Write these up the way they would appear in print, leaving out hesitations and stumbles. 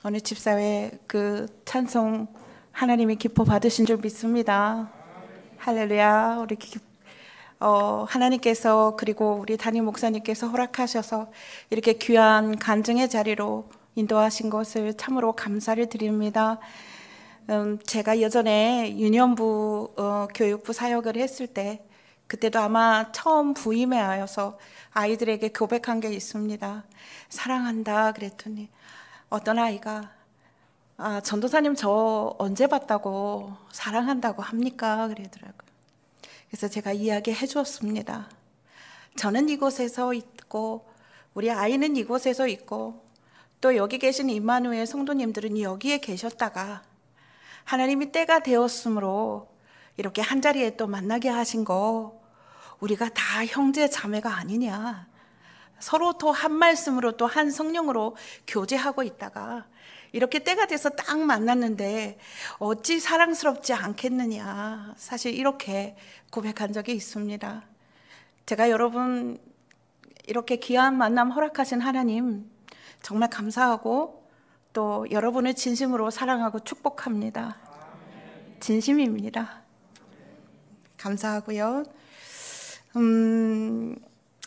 오늘 집사회 그 찬송 하나님이 기뻐 받으신 줄 믿습니다. 할렐루야. 우리 하나님께서 그리고 우리 담임 목사님께서 허락하셔서 이렇게 귀한 간증의 자리로 인도하신 것을 참으로 감사를 드립니다. 제가 예전에 유년부 교육부 사역을 했을 때 그때도 아마 처음 부임에 하여서 아이들에게 고백한 게 있습니다. 사랑한다 그랬더니 어떤 아이가 전도사님 저 언제 봤다고 사랑한다고 합니까? 그러더라고요. 그래서 제가 이야기해 주었습니다. 저는 이곳에서 있고 우리 아이는 이곳에서 있고 또 여기 계신 임마누엘 성도님들은 여기에 계셨다가 하나님이 때가 되었으므로 이렇게 한자리에 또 만나게 하신 거 우리가 다 형제 자매가 아니냐, 서로 또 한 말씀으로 또 한 성령으로 교제하고 있다가 이렇게 때가 돼서 딱 만났는데 어찌 사랑스럽지 않겠느냐, 사실 이렇게 고백한 적이 있습니다. 제가 여러분 이렇게 귀한 만남 허락하신 하나님 정말 감사하고 또 여러분을 진심으로 사랑하고 축복합니다. 진심입니다. 감사하고요.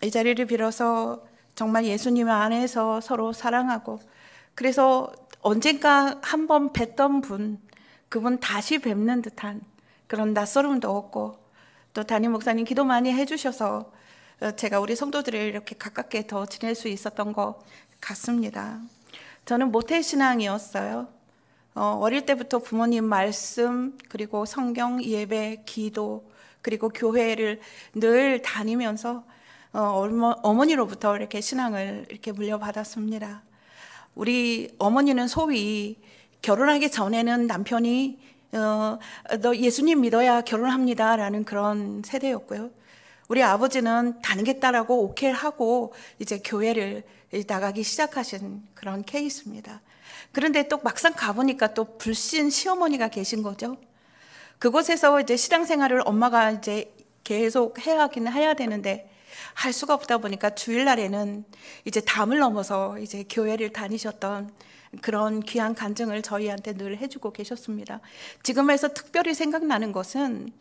이 자리를 빌어서 정말 예수님 안에서 서로 사랑하고, 그래서 언젠가 한번 뵀던 분, 그분 다시 뵙는 듯한 그런 낯설음도 없고, 또 담임 목사님 기도 많이 해주셔서 제가 우리 성도들을 이렇게 가깝게 더 지낼 수 있었던 것 같습니다. 저는 모태신앙이었어요. 어릴 때부터 부모님 말씀, 그리고 성경, 예배, 기도, 그리고 교회를 늘 다니면서 어머니로부터 이렇게 신앙을 이렇게 물려받았습니다. 우리 어머니는 소위 결혼하기 전에는 남편이 너 예수님 믿어야 결혼합니다라는 그런 세대였고요. 우리 아버지는 다니겠다라고 오케이 하고 이제 교회를 나가기 시작하신 그런 케이스입니다. 그런데 또 막상 가보니까 또 불신 시어머니가 계신 거죠. 그곳에서 이제 신앙생활을 엄마가 이제 계속 해야 되는데 할 수가 없다 보니까 주일날에는 이제 담을 넘어서 이제 교회를 다니셨던 그런 귀한 간증을 저희한테 늘 해주고 계셨습니다. 지금에서 특별히 생각나는 것은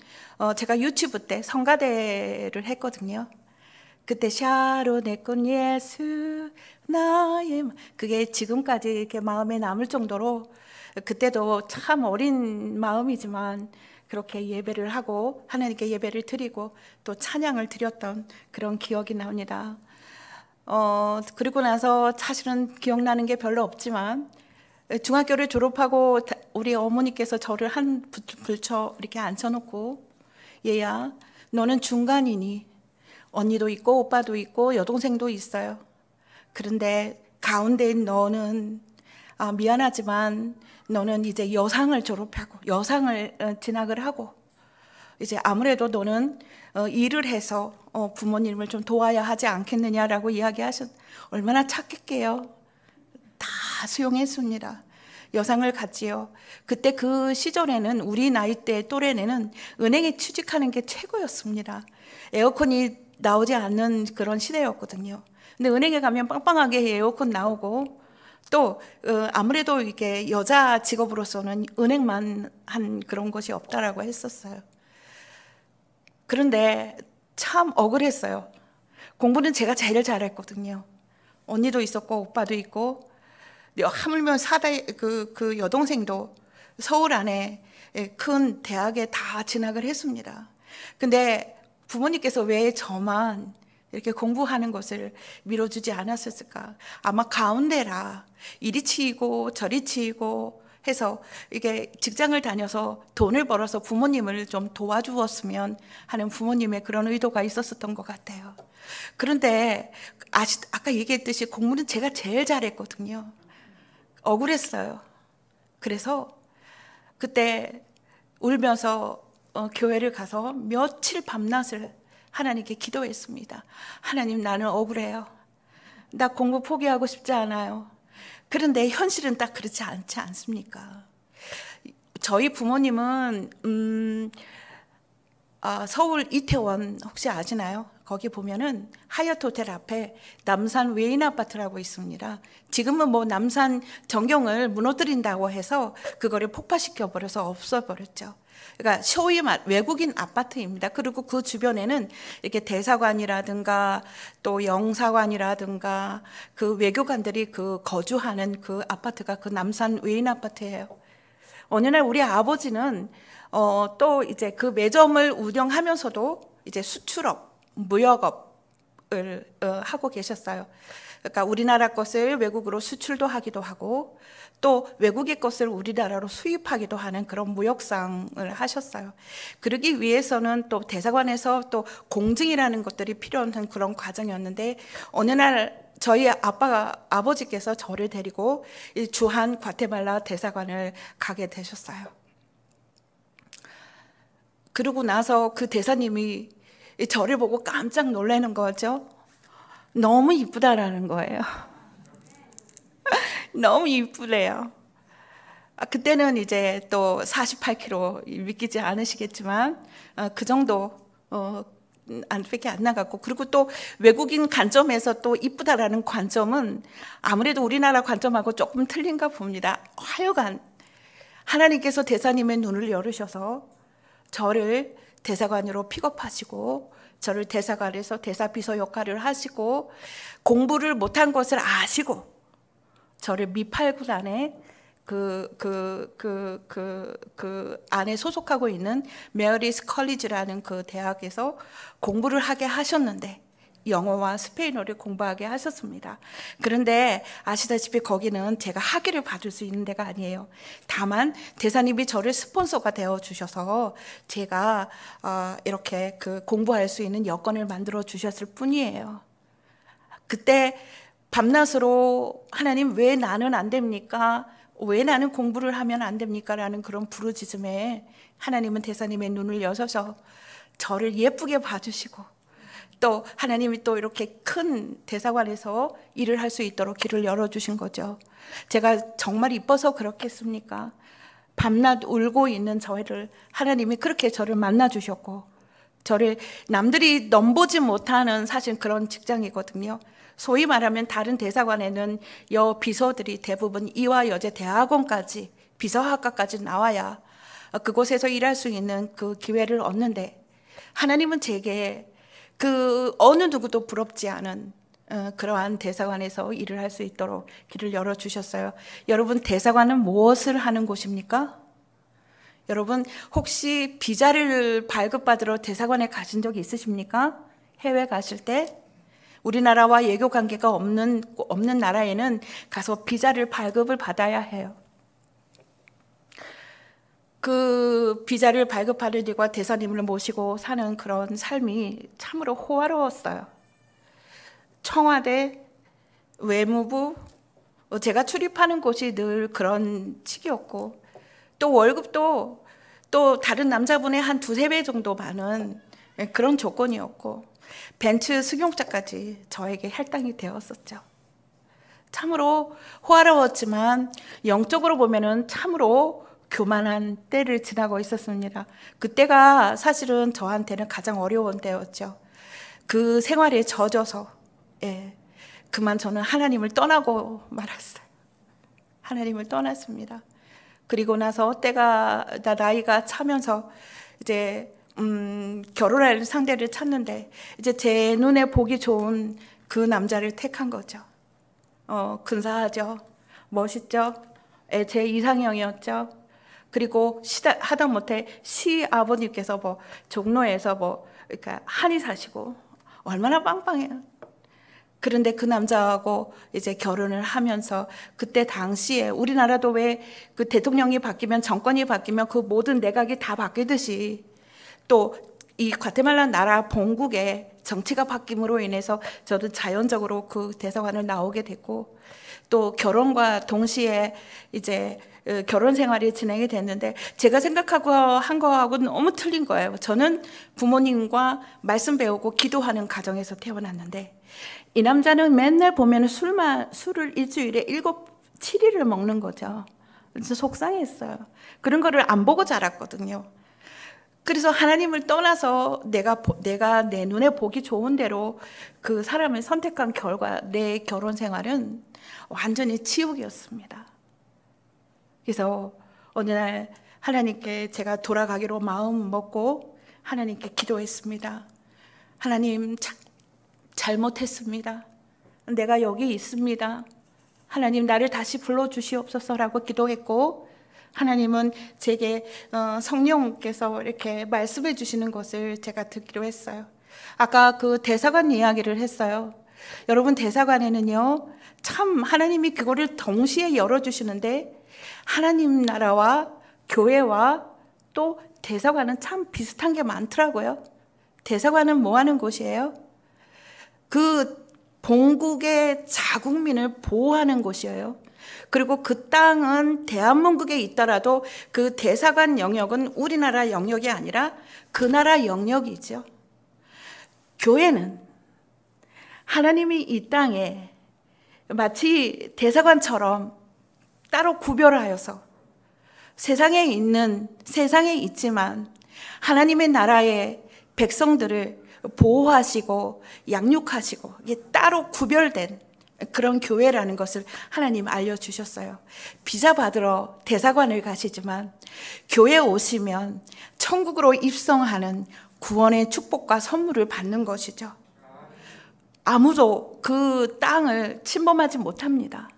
제가 유치부 때 성가대를 했거든요. 그때 샤론의 꽃 예수 나의 그게 지금까지 이렇게 마음에 남을 정도로, 그때도 참 어린 마음이지만 그렇게 예배를 하고 하나님께 예배를 드리고 또 찬양을 드렸던 그런 기억이 납니다. 그리고 나서 사실은 기억나는 게 별로 없지만 중학교를 졸업하고 우리 어머니께서 저를 한 불쳐 이렇게 앉혀놓고, 얘야 너는 중간이니 언니도 있고 오빠도 있고 여동생도 있어요. 그런데 가운데인 너는 미안하지만 너는 이제 여상을 졸업하고 여상을 진학을 하고 이제 아무래도 너는 일을 해서 부모님을 좀 도와야 하지 않겠느냐라고 이야기하셨. 얼마나 착했게요. 다 수용했습니다. 여상을 갔지요. 그때 그 시절에는 우리 나이대 또래는 은행에 취직하는 게 최고였습니다. 에어컨이 나오지 않는 그런 시대였거든요. 근데 은행에 가면 빵빵하게 에어컨 나오고 또 아무래도 이게 여자 직업으로서는 은행만 한 그런 것이 없다라고 했었어요. 그런데 참 억울했어요. 공부는 제가 제일 잘했거든요. 언니도 있었고 오빠도 있고, 하물며 그 여동생도 서울 안에 큰 대학에 다 진학을 했습니다. 근데 부모님께서 왜 저만 이렇게 공부하는 것을 밀어주지 않았을까? 아마 가운데라 이리 치이고 저리 치이고 해서 이게 직장을 다녀서 돈을 벌어서 부모님을 좀 도와주었으면 하는 부모님의 그런 의도가 있었던 것 같아요. 그런데 아까 얘기했듯이 공부는 제가 제일 잘했거든요. 억울했어요. 그래서 그때 울면서 교회를 가서 며칠 밤낮을 하나님께 기도했습니다. 하나님, 나는 억울해요. 나 공부 포기하고 싶지 않아요. 그런데 현실은 딱 그렇지 않지 않습니까? 저희 부모님은 서울 이태원 혹시 아시나요? 거기 보면은 하얏트 호텔 앞에 남산 외인 아파트라고 있습니다. 지금은 뭐 남산 전경을 무너뜨린다고 해서 그거를 폭파시켜 버려서 없어버렸죠. 그러니까 소위 말 외국인 아파트입니다. 그리고 그 주변에는 이렇게 대사관이라든가 또 영사관이라든가 그 외교관들이 그 거주하는 그 아파트가 그 남산 외인 아파트예요. 어느 날 우리 아버지는 또 이제 그 매점을 운영하면서도 이제 수출업, 무역업을 하고 계셨어요. 그러니까 우리나라 것을 외국으로 수출도 하기도 하고 또 외국의 것을 우리나라로 수입하기도 하는 그런 무역상을 하셨어요. 그러기 위해서는 또 대사관에서 또 공증이라는 것들이 필요한 그런 과정이었는데 어느 날 저희 아버지께서 저를 데리고 이 주한 과테말라 대사관을 가게 되셨어요. 그러고 나서 그 대사님이 저를 보고 깜짝 놀라는 거죠. 너무 이쁘다라는 거예요. 너무 이쁘래요. 그때는 이제 또 48kg 믿기지 않으시겠지만 그 정도 밖에 안 나갔고, 그리고 또 외국인 관점에서 또 이쁘다라는 관점은 아무래도 우리나라 관점하고 조금 틀린가 봅니다. 하여간 하나님께서 대사님의 눈을 열으셔서 저를 대사관으로 픽업하시고 저를 대사관에서 대사비서 역할을 하시고 공부를 못한 것을 아시고 저를 미팔군안에 그 안에 소속하고 있는 메어리스 컬리지라는 그 대학에서 공부를 하게 하셨는데 영어와 스페인어를 공부하게 하셨습니다. 그런데 아시다시피 거기는 제가 학위를 받을 수 있는 데가 아니에요. 다만 대사님이 저를 스폰서가 되어 주셔서 제가 이렇게 그 공부할 수 있는 여건을 만들어 주셨을 뿐이에요. 그때 밤낮으로 하나님 왜 나는 안 됩니까? 왜 나는 공부를 하면 안 됩니까? 라는 그런 부르짖음에 하나님은 대사님의 눈을 여셔서 저를 예쁘게 봐주시고 또 하나님이 또 이렇게 큰 대사관에서 일을 할 수 있도록 길을 열어주신 거죠. 제가 정말 이뻐서 그렇겠습니까? 밤낮 울고 있는 저를 하나님이 그렇게 저를 만나주셨고 저를 남들이 넘보지 못하는 사실 그런 직장이거든요. 소위 말하면 다른 대사관에는 여비서들이 대부분 이화여제 대학원까지 비서학과까지 나와야 그곳에서 일할 수 있는 그 기회를 얻는데 하나님은 제게 그 어느 누구도 부럽지 않은 그러한 대사관에서 일을 할 수 있도록 길을 열어주셨어요. 여러분, 대사관은 무엇을 하는 곳입니까? 여러분, 혹시 비자를 발급받으러 대사관에 가신 적이 있으십니까? 해외 가실 때? 우리나라와 외교 관계가 없는 나라에는 가서 비자를 발급을 받아야 해요. 그 비자를 발급하는 일과 대사님을 모시고 사는 그런 삶이 참으로 호화로웠어요. 청와대, 외무부, 제가 출입하는 곳이 늘 그런 식이었고 또 월급도 또 다른 남자분의 한 두세 배 정도 많은 그런 조건이었고 벤츠 승용차까지 저에게 할당이 되었었죠. 참으로 호화로웠지만 영적으로 보면은 참으로 교만한 때를 지나고 있었습니다. 그때가 사실은 저한테는 가장 어려운 때였죠. 그 생활에 젖어서 그만 저는 하나님을 떠나고 말았어요. 하나님을 떠났습니다. 그리고 나서 나이가 차면서 이제 결혼할 상대를 찾는데 이제 제 눈에 보기 좋은 그 남자를 택한 거죠. 근사하죠. 멋있죠. 제 이상형이었죠. 그리고 하다못해 시아버님께서 뭐 종로에서 그러니까 한의 사시고 얼마나 빵빵해요. 그런데 그 남자하고 이제 결혼을 하면서 그때 당시에 우리나라도 왜 그 대통령이 바뀌면 정권이 바뀌면 그 모든 내각이 다 바뀌듯이 또 이 과테말라 나라 본국의 정치가 바뀜으로 인해서 저도 자연적으로 그 대사관을 나오게 됐고 또 결혼과 동시에 이제 결혼 생활이 진행이 됐는데 제가 생각하고 한 거하고는 너무 틀린 거예요. 저는 부모님과 말씀 배우고 기도하는 가정에서 태어났는데 이 남자는 맨날 보면 술을 일주일에 7일을 먹는 거죠. 그래서 속상했어요. 그런 거를 안 보고 자랐거든요. 그래서 하나님을 떠나서 내가 내 눈에 보기 좋은 대로 그 사람을 선택한 결과 내 결혼 생활은 완전히 지옥이었습니다. 그래서 어느 날 하나님께 제가 돌아가기로 마음 먹고 하나님께 기도했습니다. 하나님, 잘못했습니다. 내가 여기 있습니다. 하나님, 나를 다시 불러주시옵소서라고 기도했고, 하나님은 제게 성령께서 이렇게 말씀해 주시는 것을 제가 듣기로 했어요. 아까 그 대사관 이야기를 했어요. 여러분, 대사관에는요, 참 하나님이 그거를 동시에 열어주시는데, 하나님 나라와 교회와 또 대사관은 참 비슷한 게 많더라고요. 대사관은 뭐 하는 곳이에요? 그 본국의 자국민을 보호하는 곳이에요. 그리고 그 땅은 대한민국에 있더라도 그 대사관 영역은 우리나라 영역이 아니라 그 나라 영역이죠. 교회는 하나님이 이 땅에 마치 대사관처럼 따로 구별하여서 세상에 있지만 하나님의 나라의 백성들을 보호하시고 양육하시고 이게 따로 구별된 그런 교회라는 것을 하나님 알려주셨어요. 비자 받으러 대사관을 가시지만 교회에 오시면 천국으로 입성하는 구원의 축복과 선물을 받는 것이죠. 아무도 그 땅을 침범하지 못합니다.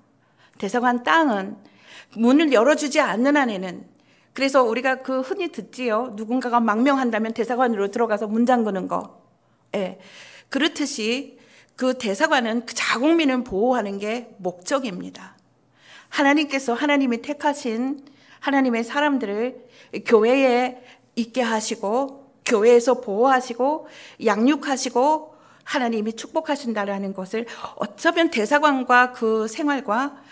대사관 땅은 문을 열어주지 않는 한에는, 그래서 우리가 그 흔히 듣지요. 누군가가 망명한다면 대사관으로 들어가서 문 잠그는 거. 예. 그렇듯이 그 대사관은 그 자국민을 보호하는 게 목적입니다. 하나님께서 하나님이 택하신 하나님의 사람들을 교회에 있게 하시고 교회에서 보호하시고 양육하시고 하나님이 축복하신다라는 것을 어쩌면 대사관과 그 생활과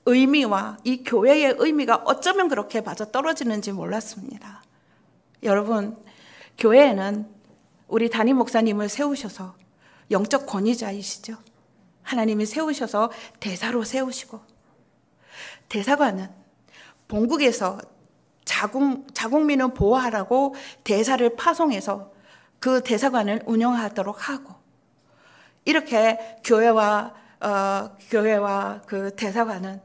의미와 이 교회의 의미가 어쩌면 그렇게 맞아 떨어지는지 몰랐습니다. 여러분, 교회에는 우리 담임 목사님을 세우셔서 영적 권위자이시죠. 하나님이 세우셔서 대사로 세우시고, 대사관은 본국에서 자국민을 보호하라고 대사를 파송해서 그 대사관을 운영하도록 하고, 이렇게 교회와 그 대사관은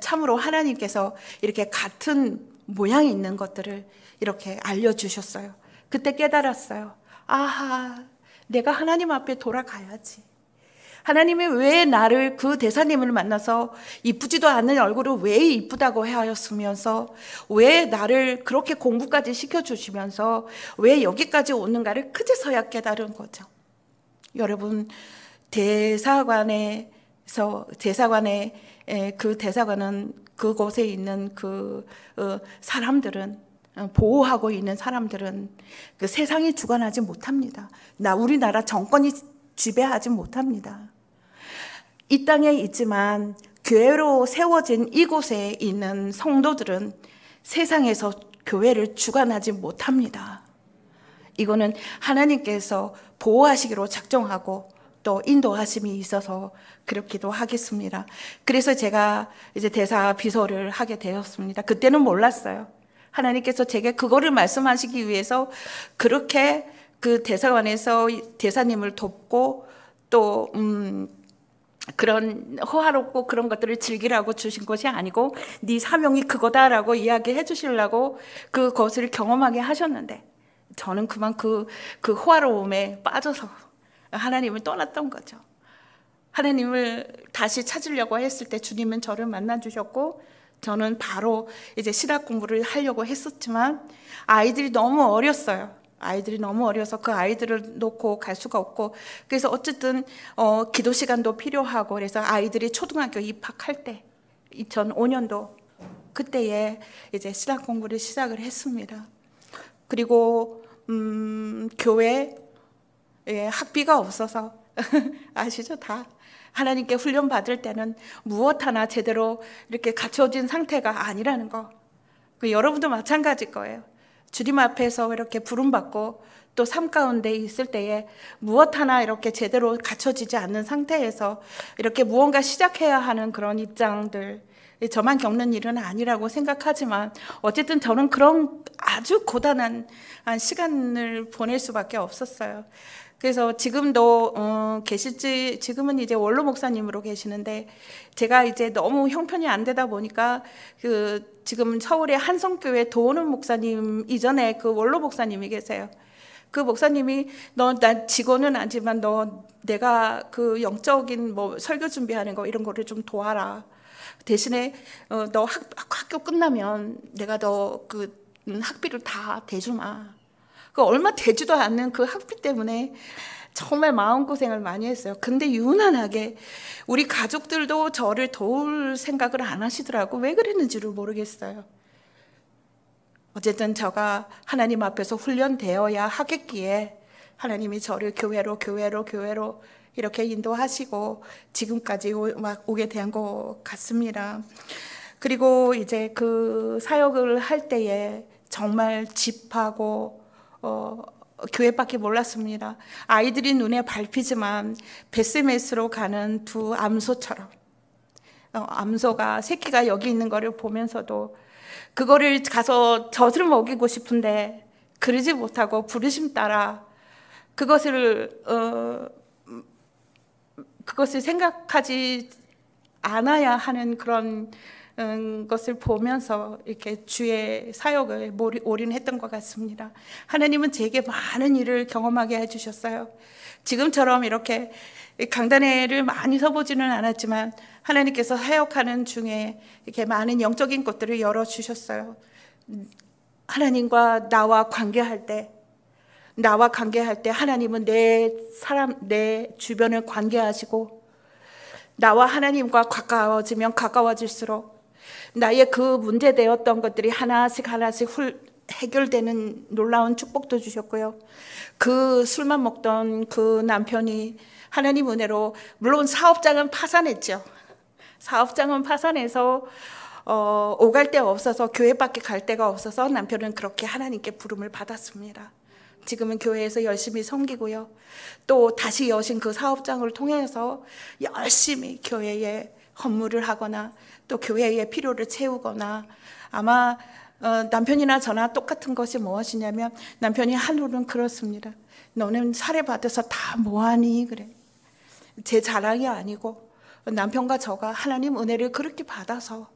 참으로 하나님께서 이렇게 같은 모양이 있는 것들을 이렇게 알려주셨어요. 그때 깨달았어요. 아하, 내가 하나님 앞에 돌아가야지. 하나님이 왜 나를, 그 대사님을 만나서 이쁘지도 않은 얼굴을 왜 이쁘다고 하였으면서 왜 나를 그렇게 공부까지 시켜주시면서 왜 여기까지 오는가를 그제서야 깨달은 거죠. 여러분, 대사관의 그곳에 있는 그 사람들은, 보호하고 있는 사람들은 그 세상이 주관하지 못합니다. 우리나라 정권이 지배하지 못합니다. 이 땅에 있지만 교회로 세워진 이곳에 있는 성도들은 세상에서 교회를 주관하지 못합니다. 이거는 하나님께서 보호하시기로 작정하고 또 인도하심이 있어서 그렇기도 하겠습니다. 그래서 제가 이제 대사 비서를 하게 되었습니다. 그때는 몰랐어요. 하나님께서 제게 그거를 말씀하시기 위해서 그렇게 그 대사관에서 대사님을 돕고 또 그런 호화롭고 그런 것들을 즐기라고 주신 것이 아니고 네 사명이 그거다라고 이야기해 주시려고 그것을 경험하게 하셨는데, 저는 그만 그 호화로움에 빠져서 하나님을 떠났던 거죠. 하나님을 다시 찾으려고 했을 때 주님은 저를 만나 주셨고, 저는 바로 이제 신학 공부를 하려고 했었지만 아이들이 너무 어렸어요. 아이들이 너무 어려서 그 아이들을 놓고 갈 수가 없고, 그래서 어쨌든 기도 시간도 필요하고, 그래서 아이들이 초등학교 입학할 때 2005년도 그때에 이제 신학 공부를 시작을 했습니다. 그리고 교회 학비가 없어서 아시죠? 다 하나님께 훈련 받을 때는 무엇 하나 제대로 이렇게 갖춰진 상태가 아니라는 거. 여러분도 마찬가지일 거예요. 주님 앞에서 이렇게 부름받고 또 삶 가운데 있을 때에 무엇 하나 이렇게 제대로 갖춰지지 않는 상태에서 이렇게 무언가 시작해야 하는 그런 입장들, 저만 겪는 일은 아니라고 생각하지만 어쨌든 저는 그런 아주 고단한 시간을 보낼 수밖에 없었어요. 그래서 지금도 계실지, 지금은 이제 원로 목사님으로 계시는데, 제가 이제 너무 형편이 안 되다 보니까 지금 서울의 한성교회 도원훈 목사님 이전에 그 원로 목사님이 계세요. 그 목사님이 난 직원은 아니지만 내가 그 영적인 뭐 설교 준비하는 거 이런 거를 좀 도와라. 대신에 너 학교 끝나면 내가 너 그 학비를 다 대주마. 그 얼마 되지도 않는 그 학비 때문에 정말 마음고생을 많이 했어요. 근데 유난하게 우리 가족들도 저를 도울 생각을 안 하시더라고. 왜 그랬는지를 모르겠어요. 어쨌든 제가 하나님 앞에서 훈련되어야 하겠기에 하나님이 저를 교회로 이렇게 인도하시고 지금까지 오게 된 것 같습니다. 그리고 이제 그 사역을 할 때에 정말 집하고 교회밖에 몰랐습니다. 아이들이 눈에 밟히지만 벳세메스로 가는 두 암소처럼 암소가 새끼가 여기 있는 거를 보면서도 그거를 가서 젖을 먹이고 싶은데 그러지 못하고 부르심 따라 그것을 생각하지 않아야 하는 그런 것을 보면서 이렇게 주의 사역을 올인했던 것 같습니다. 하나님은 제게 많은 일을 경험하게 해주셨어요. 지금처럼 이렇게 강단회를 많이 서보지는 않았지만 하나님께서 사역하는 중에 이렇게 많은 영적인 것들을 열어주셨어요. 하나님과 나와 관계할 때 하나님은 내 주변을 관계하시고 나와 하나님과 가까워지면 가까워질수록 나의 그 문제되었던 것들이 하나씩 해결되는 놀라운 축복도 주셨고요. 그 술만 먹던 그 남편이 하나님 은혜로 물론 사업장은 파산했죠. 사업장은 파산해서 오갈 데가 없어서 교회밖에 갈 데가 없어서 남편은 그렇게 하나님께 부름을 받았습니다. 지금은 교회에서 열심히 섬기고요. 또 다시 여신 그 사업장을 통해서 열심히 교회에 헌물을 하거나 또 교회의 필요를 채우거나 아마 남편이나 저나 똑같은 것이 무엇이냐면 남편이 하루는 그렇습니다. 너는 살해받아서 다 뭐하니? 그래. 제 자랑이 아니고 남편과 저가 하나님 은혜를 그렇게 받아서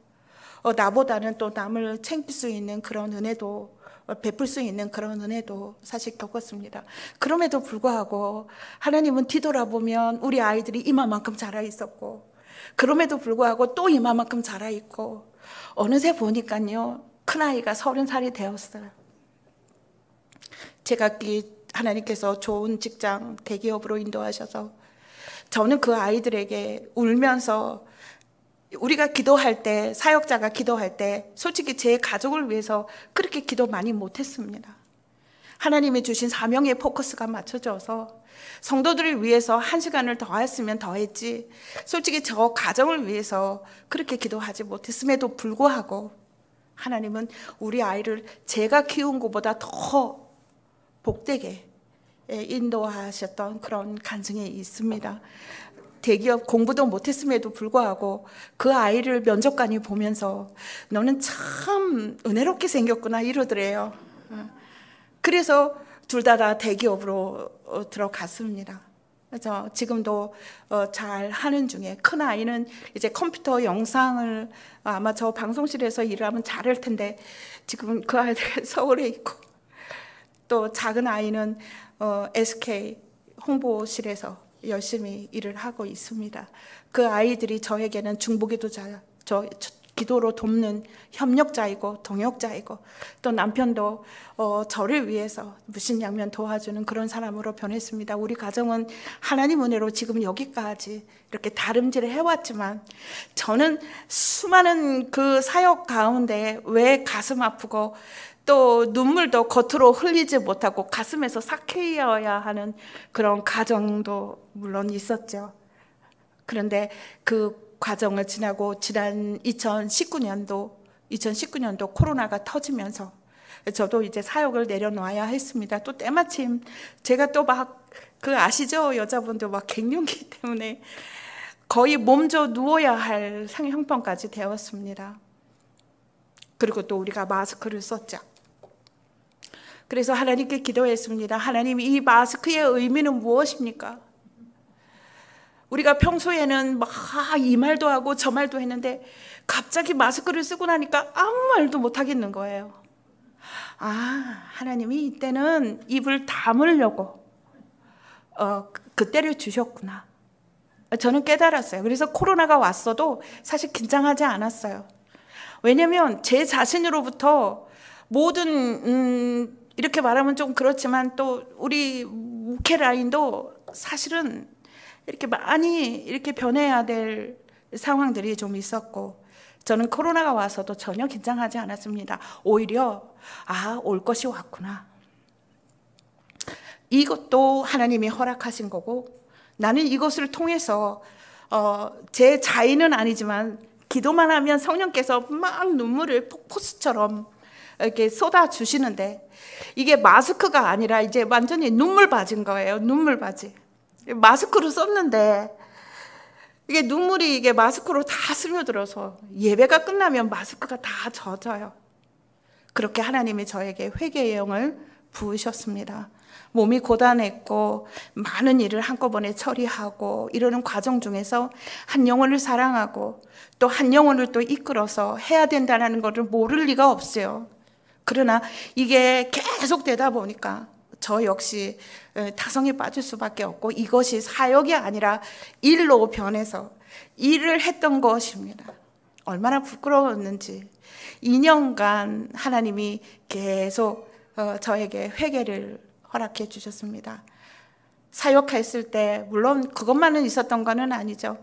나보다는 또 남을 챙길 수 있는 그런 은혜도 베풀 수 있는 그런 은혜도 사실 겪었습니다. 그럼에도 불구하고 하나님은 뒤돌아보면 우리 아이들이 이마만큼 자라 있었고 그럼에도 불구하고 또 이마만큼 자라 있고 어느새 보니까요 큰아이가 30살이 되었어요. 제가 하나님께서 좋은 직장 대기업으로 인도하셔서 저는 그 아이들에게 울면서 우리가 기도할 때 사역자가 기도할 때 솔직히 제 가족을 위해서 그렇게 기도 많이 못했습니다. 하나님이 주신 사명에 포커스가 맞춰져서 성도들을 위해서 1시간을 더 했으면 더 했지 솔직히 저 가정을 위해서 그렇게 기도하지 못했음에도 불구하고 하나님은 우리 아이를 제가 키운 것보다 더 복되게 인도하셨던 그런 간증이 있습니다. 대기업 공부도 못했음에도 불구하고 그 아이를 면접관이 보면서 너는 참 은혜롭게 생겼구나 이러더래요. 그래서 둘 다 대기업으로 들어갔습니다. 그래서 지금도 잘 하는 중에 큰 아이는 이제 컴퓨터 영상을 아마 저 방송실에서 일하면 잘할 텐데 지금 그 아이들 서울에 있고 또 작은 아이는 SK 홍보실에서 열심히 일을 하고 있습니다. 그 아이들이 저에게는 중보기도자, 기도로 돕는 협력자이고 동역자이고 또 남편도 저를 위해서 무신양면 도와주는 그런 사람으로 변했습니다. 우리 가정은 하나님 은혜로 지금 여기까지 이렇게 다름질을 해왔지만 저는 수많은 그 사역 가운데 왜 가슴 아프고 또 눈물도 겉으로 흘리지 못하고 가슴에서 삭혀야 하는 그런 과정도 물론 있었죠. 그런데 그 과정을 지나고 지난 2019년도 코로나가 터지면서 저도 이제 사역을 내려놔야 했습니다. 또 때마침 제가 또 막 그 아시죠? 여자분들 막 갱년기 때문에 거의 몸져 누워야 할 형편까지 되었습니다. 그리고 또 우리가 마스크를 썼죠. 그래서 하나님께 기도했습니다. 하나님, 이 마스크의 의미는 무엇입니까? 우리가 평소에는 막 이 말도 하고 저 말도 했는데 갑자기 마스크를 쓰고 나니까 아무 말도 못 하겠는 거예요. 하나님이 이때는 입을 다물려고 그때를 주셨구나. 저는 깨달았어요. 그래서 코로나가 왔어도 사실 긴장하지 않았어요. 왜냐하면 제 자신으로부터 모든 이렇게 말하면 좀 그렇지만 또 우리 목회 라인도 사실은 이렇게 많이 이렇게 변해야 될 상황들이 좀 있었고, 저는 코로나가 와서도 전혀 긴장하지 않았습니다. 오히려 올 것이 왔구나. 이것도 하나님이 허락하신 거고, 나는 이것을 통해서 제 자의는 아니지만 기도만 하면 성령께서 막 눈물을 폭포수처럼 이렇게 쏟아 주시는데, 이게 마스크가 아니라 이제 완전히 눈물바지인 거예요. 눈물바지. 마스크로 썼는데 이게 눈물이 이게 마스크로 다 스며들어서 예배가 끝나면 마스크가 다 젖어요. 그렇게 하나님이 저에게 회개의 영을 부으셨습니다. 몸이 고단했고 많은 일을 한꺼번에 처리하고 이러는 과정 중에서 한 영혼을 사랑하고 또 한 영혼을 또 이끌어서 해야 된다는 것을 모를 리가 없어요. 그러나 이게 계속 되다 보니까 저 역시 타성에 빠질 수밖에 없고, 이것이 사역이 아니라 일로 변해서 일을 했던 것입니다. 얼마나 부끄러웠는지. 2년간 하나님이 계속 저에게 회개를 허락해 주셨습니다. 사역했을 때 물론 그것만은 있었던 건 아니죠.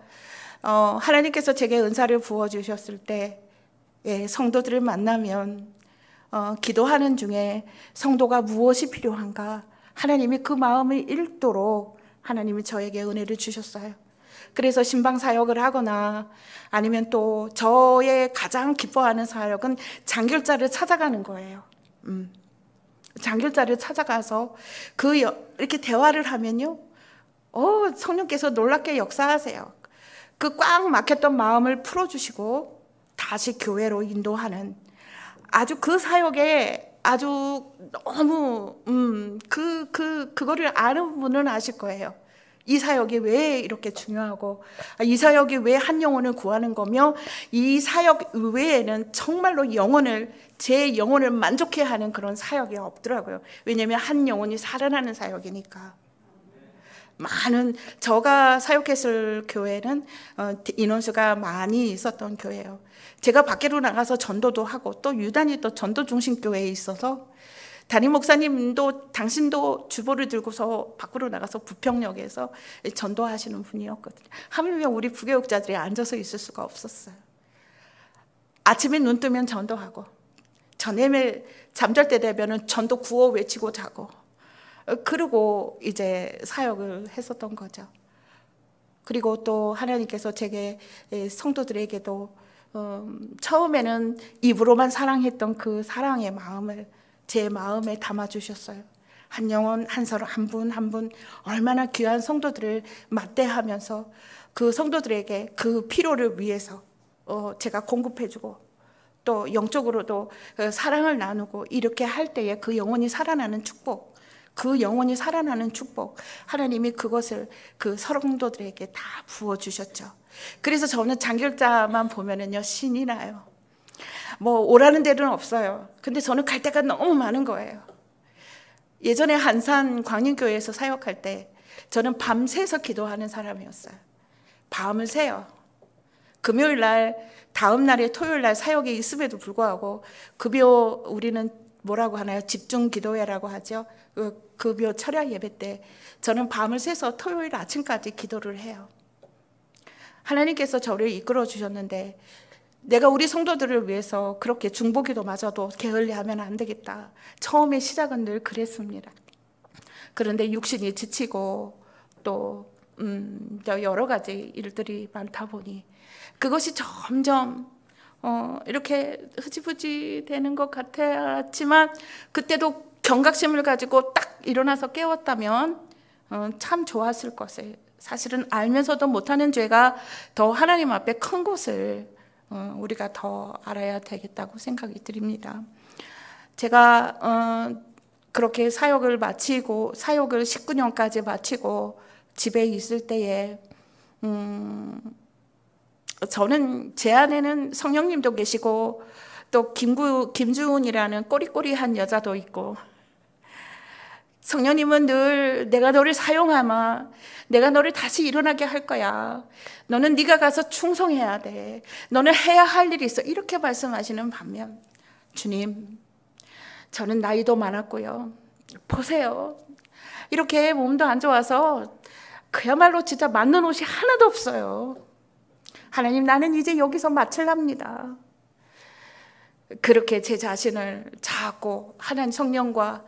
하나님께서 제게 은사를 부어주셨을 때 성도들을 만나면 기도하는 중에 성도가 무엇이 필요한가, 하나님이 그 마음을 읽도록 하나님이 저에게 은혜를 주셨어요. 그래서 신방 사역을 하거나 아니면 또 저의 가장 기뻐하는 사역은 장결자를 찾아가는 거예요. 장결자를 찾아가서 이렇게 대화를 하면요, 성령께서 놀랍게 역사하세요. 그 꽉 막혔던 마음을 풀어주시고 다시 교회로 인도하는, 아주 그 사역에 아주 너무 그거를 아는 분은 아실 거예요. 이 사역이 왜 이렇게 중요하고, 이 사역이 왜 한 영혼을 구하는 거며, 이 사역 외에는 정말로 제 영혼을 만족해 하는 그런 사역이 없더라고요. 왜냐하면 한 영혼이 살아나는 사역이니까. 제가 사역했을 교회는 인원수가 많이 있었던 교회예요. 제가 밖으로 나가서 전도도 하고 또 유단히 또 전도 중심 교회에 있어서 담임 목사님도 당신도 주보를 들고서 밖으로 나가서 부평역에서 전도하시는 분이었거든요. 하물며 우리 부교육자들이 앉아서 있을 수가 없었어요. 아침에 눈 뜨면 전도하고, 저녁에 잠잘 때 되면은 전도 구호 외치고 자고, 그러고 이제 사역을 했었던 거죠. 그리고 또 하나님께서 제게 성도들에게도 처음에는 입으로만 사랑했던 그 사랑의 마음을 제 마음에 담아주셨어요. 한 영혼 한 사람 한 분 한 분 얼마나 귀한 성도들을 맞대하면서 그 성도들에게 그 필요를 위해서 제가 공급해주고 또 영적으로도 사랑을 나누고 이렇게 할 때에 그 영혼이 살아나는 축복, 그 영혼이 살아나는 축복, 하나님이 그것을 그 성도들에게 다 부어주셨죠. 그래서 저는 장결자만 보면은요 신이 나요. 뭐 오라는 데는 없어요. 근데 저는 갈 데가 너무 많은 거예요. 예전에 한산 광림교회에서 사역할 때 저는 밤새서 기도하는 사람이었어요. 밤을 새요. 금요일 날 다음 날에 토요일 날 사역이 있음에도 불구하고 급여 우리는 뭐라고 하나요? 집중 기도회라고 하죠. 급여 철야 예배 때 저는 밤을 새서 토요일 아침까지 기도를 해요. 하나님께서 저를 이끌어 주셨는데 내가 우리 성도들을 위해서 그렇게 중보기도마저도 게을리하면 안 되겠다. 처음에 시작은 늘 그랬습니다. 그런데 육신이 지치고 또 여러 가지 일들이 많다 보니 그것이 점점 이렇게 흐지부지 되는 것 같았지만 그때도 경각심을 가지고 딱 일어나서 깨웠다면 참 좋았을 것을, 사실은 알면서도 못하는 죄가 더 하나님 앞에 큰 것을 우리가 더 알아야 되겠다고 생각이 듭니다. 제가 그렇게 사역을 마치고 사역을 19년까지 마치고 집에 있을 때에 저는 제 안에는 성령님도 계시고 또 김주은이라는 꼬리꼬리한 여자도 있고, 성령님은 늘 내가 너를 사용하마, 내가 너를 다시 일어나게 할 거야, 너는 네가 가서 충성해야 돼, 너는 해야 할 일이 있어, 이렇게 말씀하시는 반면, 주님, 저는 나이도 많았고요, 보세요, 이렇게 몸도 안 좋아서 그야말로 진짜 맞는 옷이 하나도 없어요. 하나님, 나는 이제 여기서 마칠랍니다. 그렇게 제 자신을 자꾸 하나님 성령과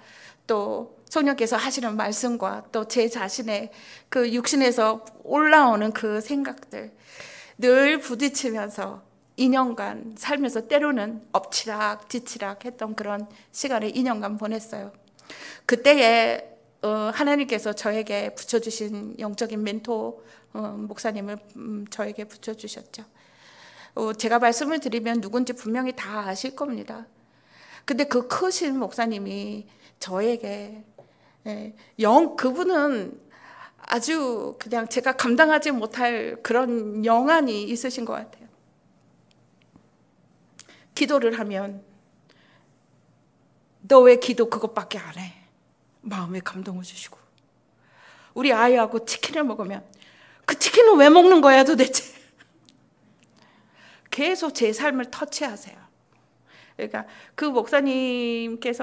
또 성령께서 하시는 말씀과 또 제 자신의 그 육신에서 올라오는 그 생각들 늘 부딪히면서 2년간 살면서 때로는 엎치락 뒤치락 했던 그런 시간을 2년간 보냈어요. 그때에 하나님께서 저에게 붙여주신 영적인 멘토 목사님을 저에게 붙여주셨죠. 제가 말씀을 드리면 누군지 분명히 다 아실 겁니다. 근데 그 크신 목사님이 저에게 그분은 아주 그냥 제가 감당하지 못할 그런 영안이 있으신 것 같아요. 기도를 하면 너 왜 기도 그것밖에 안 해? 마음에 감동을 주시고, 우리 아이하고 치킨을 먹으면 그 치킨은 왜 먹는 거야 도대체? 계속 제 삶을 터치하세요. 그러니까 그 목사님께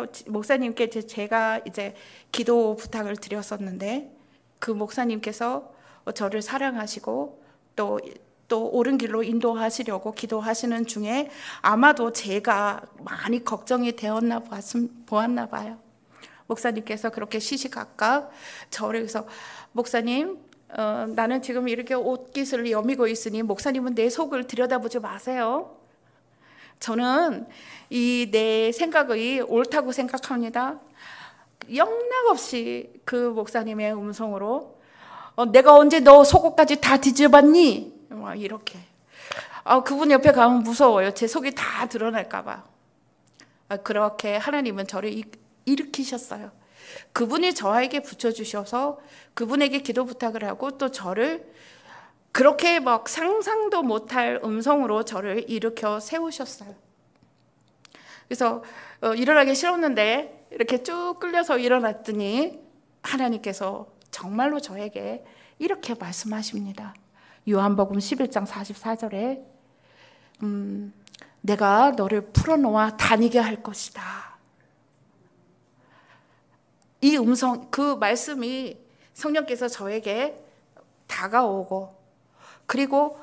제가 이제 기도 부탁을 드렸었는데, 그 목사님께서 저를 사랑하시고 또 옳은 길로 인도하시려고 기도하시는 중에 아마도 제가 많이 걱정이 보았나 봐요. 목사님께서 그렇게 시시각각 저를, 그래서 목사님, 나는 지금 이렇게 옷깃을 여미고 있으니 목사님은 내 속을 들여다보지 마세요. 저는 이 내 생각이 옳다고 생각합니다. 영락없이 그 목사님의 음성으로 내가 언제 너 속옷까지 다 뒤져봤니? 막 이렇게. 그분 옆에 가면 무서워요. 제 속이 다 드러날까 봐. 그렇게 하나님은 저를 일으키셨어요. 그분이 저에게 붙여주셔서 그분에게 기도 부탁을 하고 또 저를 그렇게 막 상상도 못할 음성으로 저를 일으켜 세우셨어요. 그래서 일어나기 싫었는데 이렇게 쭉 끌려서 일어났더니 하나님께서 정말로 저에게 이렇게 말씀하십니다. 요한복음 11장 44절에 내가 너를 풀어놓아 다니게 할 것이다. 이 음성, 그 말씀이 성령께서 저에게 다가오고, 그리고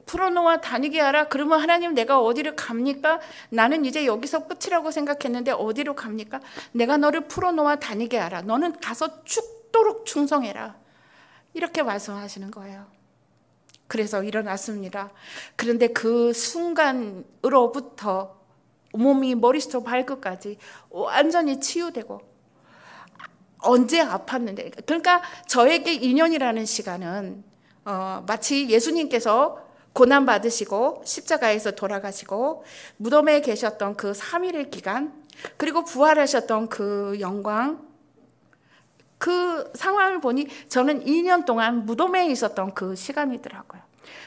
풀어놓아 다니게 하라. 그러면 하나님, 내가 어디를 갑니까? 나는 이제 여기서 끝이라고 생각했는데 어디로 갑니까? 내가 너를 풀어놓아 다니게 하라. 너는 가서 죽도록 충성해라. 이렇게 말씀하시는 거예요. 그래서 일어났습니다. 그런데 그 순간으로부터 몸이 머리부터 발끝까지 완전히 치유되고, 언제 아팠는데, 그러니까 저에게 2년이라는 시간은 마치 예수님께서 고난 받으시고 십자가에서 돌아가시고 무덤에 계셨던 그 3일의 기간, 그리고 부활하셨던 그 영광, 그 상황을 보니 저는 2년 동안 무덤에 있었던 그 시간이더라고요.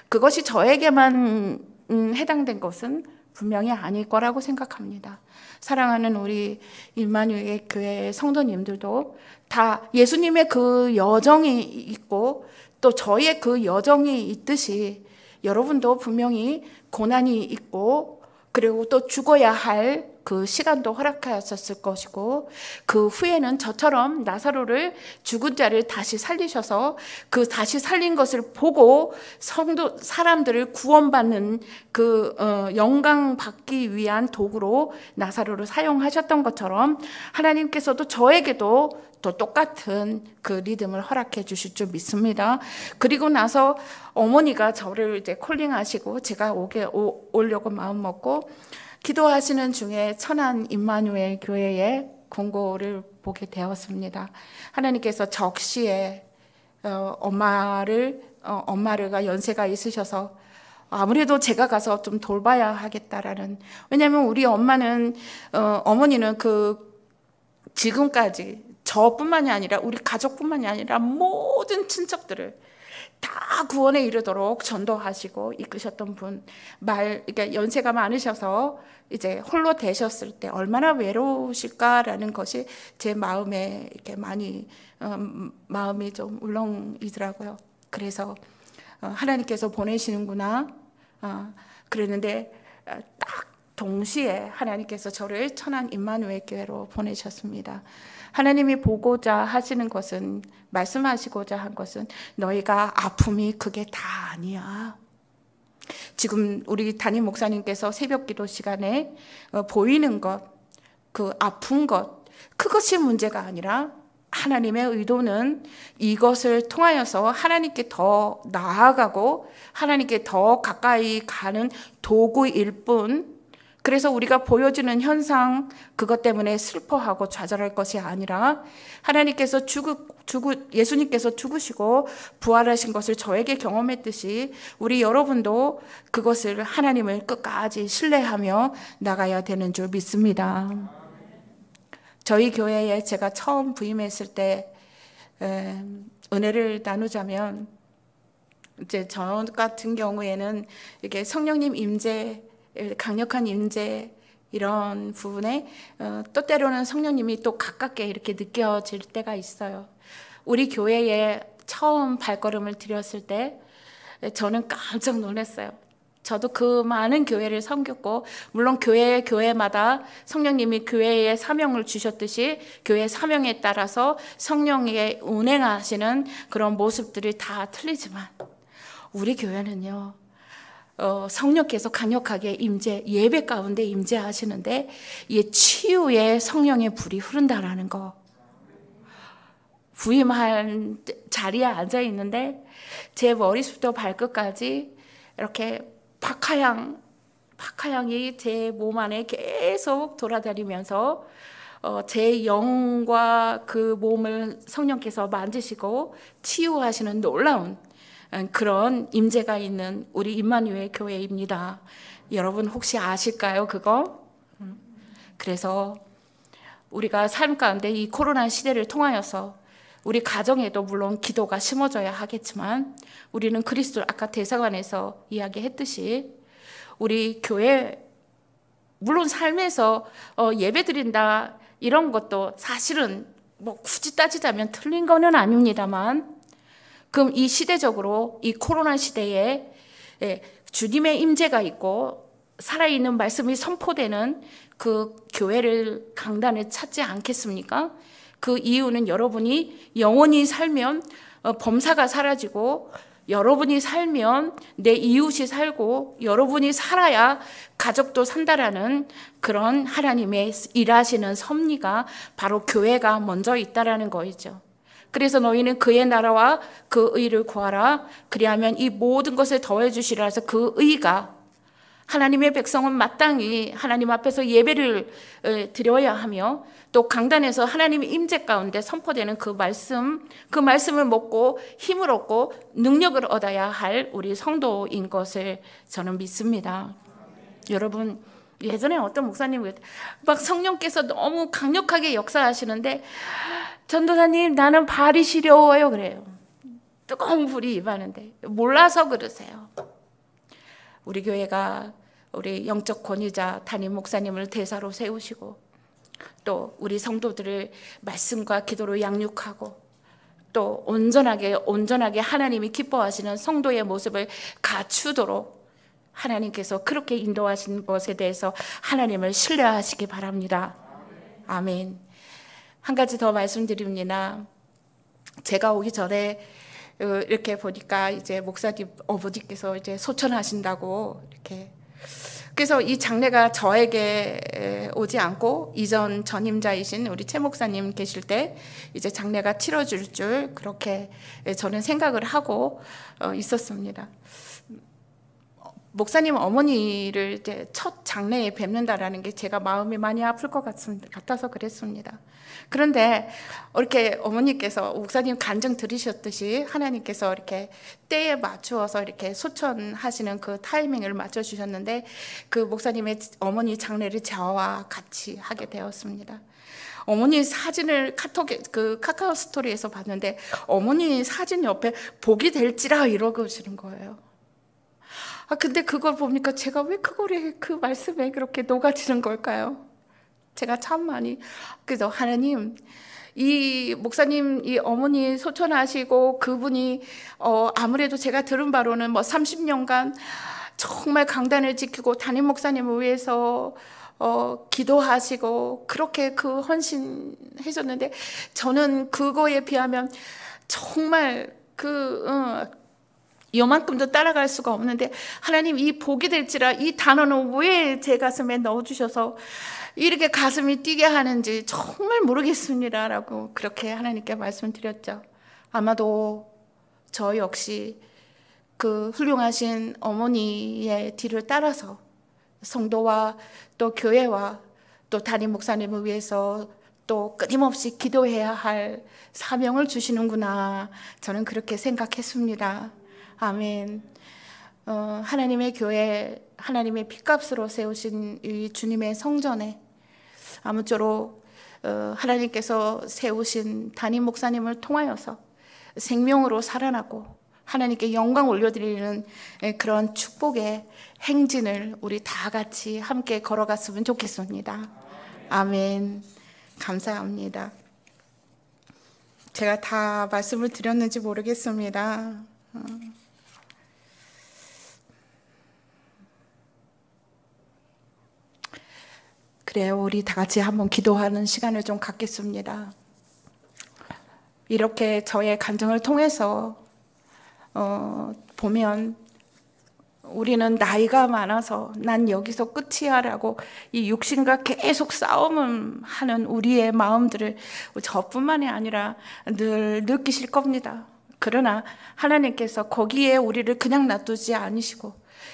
그것이 저에게만 해당된 것은 분명히 아닐 거라고 생각합니다. 사랑하는 우리 임마누엘 교회 성도님들도 다 예수님의 그 여정이 있고 또 저의 그 여정이 있듯이 여러분도 분명히 고난이 있고, 그리고 또 죽어야 할 그 시간도 허락하셨을 것이고, 그 후에는 저처럼 나사로를 죽은 자를 다시 살리셔서 그 다시 살린 것을 보고 성도 사람들을 구원받는 그 영광 받기 위한 도구로 나사로를 사용하셨던 것처럼 하나님께서도 저에게도 또 똑같은 그 리듬을 허락해 주실 줄 믿습니다. 그리고 나서 어머니가 저를 이제 콜링하시고 제가 오려고 마음 먹고 기도하시는 중에 천안 임마누엘 교회의 공고를 보게 되었습니다. 하나님께서 적시에 엄마가 연세가 있으셔서 아무래도 제가 가서 좀 돌봐야 하겠다라는, 왜냐하면 우리 어머니는 지금까지 저뿐만이 아니라 우리 가족뿐만이 아니라 모든 친척들을 다 구원에 이르도록 전도하시고 이끄셨던 분, 그러니까 연세가 많으셔서 이제 홀로 되셨을 때 얼마나 외로우실까라는 것이 제 마음에 이렇게 많이 마음이 좀 울렁이더라고요. 그래서 하나님께서 보내시는구나. 그랬는데 딱 동시에 하나님께서 저를 천안 임마누엘 교회로 보내셨습니다. 하나님이 보고자 하시는 것은, 말씀하시고자 한 것은 너희가 아픔이 그게 다 아니야. 지금 우리 담임 목사님께서 새벽 기도 시간에 보이는 것, 그 아픈 것, 그것이 문제가 아니라 하나님의 의도는 이것을 통하여서 하나님께 더 나아가고 하나님께 더 가까이 가는 도구일 뿐, 그래서 우리가 보여지는 현상 그것 때문에 슬퍼하고 좌절할 것이 아니라 하나님께서 예수님께서 죽으시고 부활하신 것을 저에게 경험했듯이 우리 여러분도 그것을 하나님을 끝까지 신뢰하며 나가야 되는 줄 믿습니다. 저희 교회에 제가 처음 부임했을 때 은혜를 나누자면, 이제 저 같은 경우에는 이게 성령님 임재, 강력한 임재 이런 부분에 또 때로는 성령님이 또 가깝게 이렇게 느껴질 때가 있어요. 우리 교회에 처음 발걸음을 들였을 때 저는 깜짝 놀랐어요. 저도 그 많은 교회를 섬겼고, 물론 교회마다 성령님이 교회에 사명을 주셨듯이 교회 사명에 따라서 성령의 운행하시는 그런 모습들이 다 틀리지만 우리 교회는요, 성령께서 강력하게 예배 가운데 임재하시는데 이 치유의 성령의 불이 흐른다라는 거. 부임한 자리에 앉아 있는데 제 머리부터 발끝까지 이렇게 박하향이 제 몸 안에 계속 돌아다니면서 제 영과 그 몸을 성령께서 만지시고 치유하시는 놀라운 그런 임재가 있는 우리 임마누엘 교회입니다. 여러분 혹시 아실까요, 그거? 그래서 우리가 삶 가운데 이 코로나 시대를 통하여서 우리 가정에도 물론 기도가 심어져야 하겠지만, 우리는 그리스도, 아까 대사관에서 이야기했듯이 우리 교회, 물론 삶에서 예배 드린다 이런 것도 사실은 뭐 굳이 따지자면 틀린 거는 아닙니다만, 그럼 이 시대적으로 이 코로나 시대에 주님의 임재가 있고 살아있는 말씀이 선포되는 그 교회를, 강단을 찾지 않겠습니까? 그 이유는 여러분이 영원히 살면 범사가 사라지고, 여러분이 살면 내 이웃이 살고, 여러분이 살아야 가족도 산다라는 그런 하나님의 일하시는 섭리가 바로 교회가 먼저 있다라는 거이죠. 그래서 너희는 그의 나라와 그 의를 구하라. 그리하면 이 모든 것을 더해 주시라 해서 그 의가, 하나님의 백성은 마땅히 하나님 앞에서 예배를 드려야 하며, 또 강단에서 하나님의 임재 가운데 선포되는 그 말씀을 먹고 힘을 얻고 능력을 얻어야 할 우리 성도인 것을 저는 믿습니다. 여러분, 예전에 어떤 목사님 막 성령께서 너무 강력하게 역사하시는데, 전도사님 나는 발이 시려워요 그래요. 뜨거운 불이 임하는데 몰라서 그러세요. 우리 교회가 우리 영적 권위자 담임 목사님을 대사로 세우시고, 또 우리 성도들을 말씀과 기도로 양육하고, 또 온전하게 하나님이 기뻐하시는 성도의 모습을 갖추도록 하나님께서 그렇게 인도하신 것에 대해서 하나님을 신뢰하시기 바랍니다. 아멘. 한 가지 더 말씀드립니다. 제가 오기 전에 이렇게 보니까 이제 목사님 어머니께서 이제 소천하신다고 이렇게, 그래서 이 장례가 저에게 오지 않고 이전 전임자이신 우리 최 목사님 계실 때 이제 장례가 치러질 줄 그렇게 저는 생각을 하고 있었습니다. 목사님 어머니를 이제 첫 장례에 뵙는다라는 게 제가 마음이 많이 아플 것 같아서 그랬습니다. 그런데 이렇게 어머니께서 목사님 간증 들으셨듯이 하나님께서 이렇게 때에 맞추어서 이렇게 소천하시는 그 타이밍을 맞춰주셨는데 그 목사님의 어머니 장례를 저와 같이 하게 되었습니다. 어머니 사진을 카카오 스토리에서 봤는데 어머니 사진 옆에 복이 될지라 이러고 오시는 거예요. 근데 그걸 보니까 제가 왜 그 말씀에 그렇게 녹아지는 걸까요? 제가 참 많이, 그래서 하나님, 이 목사님, 이 어머니 소천하시고 그분이, 아무래도 제가 들은 바로는 뭐 30년간 정말 강단을 지키고 담임 목사님을 위해서, 기도하시고 그렇게 그 헌신해줬는데 저는 그거에 비하면 정말 요만큼도 따라갈 수가 없는데 하나님 이 복이 될지라 이 단어는 왜 제 가슴에 넣어주셔서 이렇게 가슴이 뛰게 하는지 정말 모르겠습니다 라고 그렇게 하나님께 말씀드렸죠. 아마도 저 역시 그 훌륭하신 어머니의 뒤를 따라서 성도와 또 교회와 또 담임 목사님을 위해서 또 끊임없이 기도해야 할 사명을 주시는구나 저는 그렇게 생각했습니다. 아멘. 하나님의 교회, 하나님의 핏값으로 세우신 이 주님의 성전에 아무쪼록 하나님께서 세우신 담임 목사님을 통하여서 생명으로 살아나고 하나님께 영광 올려드리는 그런 축복의 행진을 우리 다 같이 함께 걸어갔으면 좋겠습니다. 아멘. 감사합니다. 제가 다 말씀을 드렸는지 모르겠습니다. 그래요. 우리 다 같이 한번 기도하는 시간을 좀 갖겠습니다. 이렇게 저의 간증을 통해서 보면 우리는 나이가 많아서 난 여기서 끝이야 라고 이 육신과 계속 싸움을 하는 우리의 마음들을 저뿐만이 아니라 늘 느끼실 겁니다. 그러나 하나님께서 거기에 우리를 그냥 놔두지 않으시고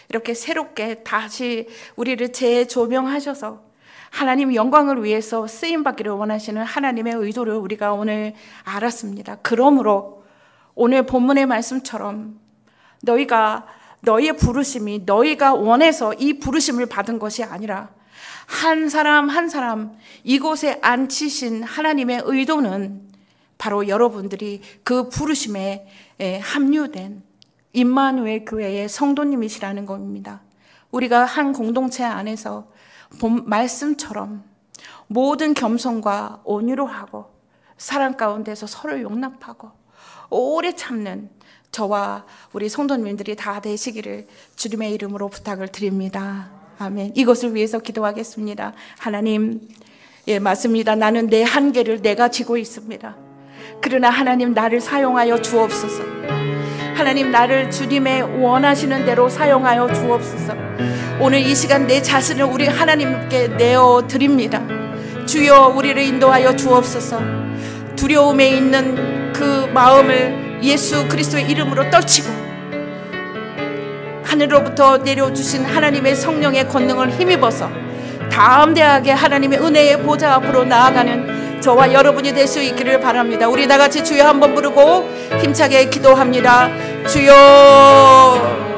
이렇게 새롭게 다시 우리를 재조명하셔서 하나님 영광을 위해서 쓰임받기를 원하시는 하나님의 의도를 우리가 오늘 알았습니다. 그러므로 오늘 본문의 말씀처럼 너희의 부르심이 너희가 원해서 이 부르심을 받은 것이 아니라 한 사람 한 사람 이곳에 앉히신 하나님의 의도는 바로 여러분들이 그 부르심에 합류된 임마누엘 교회의 성도님이시라는 겁니다. 우리가 한 공동체 안에서 본 말씀처럼 모든 겸손과 온유로 하고 사랑 가운데서 서로 용납하고 오래 참는 저와 우리 성도님들이 다 되시기를 주님의 이름으로 부탁을 드립니다. 아멘. 이것을 위해서 기도하겠습니다. 하나님, 맞습니다. 나는 내 한계를 내가 지고 있습니다. 그러나 하나님 나를 사용하여 주옵소서. 하나님 나를 주님의 원하시는 대로 사용하여 주옵소서. 오늘 이 시간 내 자신을 우리 하나님께 내어드립니다. 주여 우리를 인도하여 주옵소서. 두려움에 있는 그 마음을 예수 그리스도의 이름으로 떨치고 하늘로부터 내려주신 하나님의 성령의 권능을 힘입어서 담대하게 하나님의 은혜의 보좌 앞으로 나아가는 저와 여러분이 될 수 있기를 바랍니다. 우리 다같이 주여 한번 부르고 힘차게 기도합니다. 주여.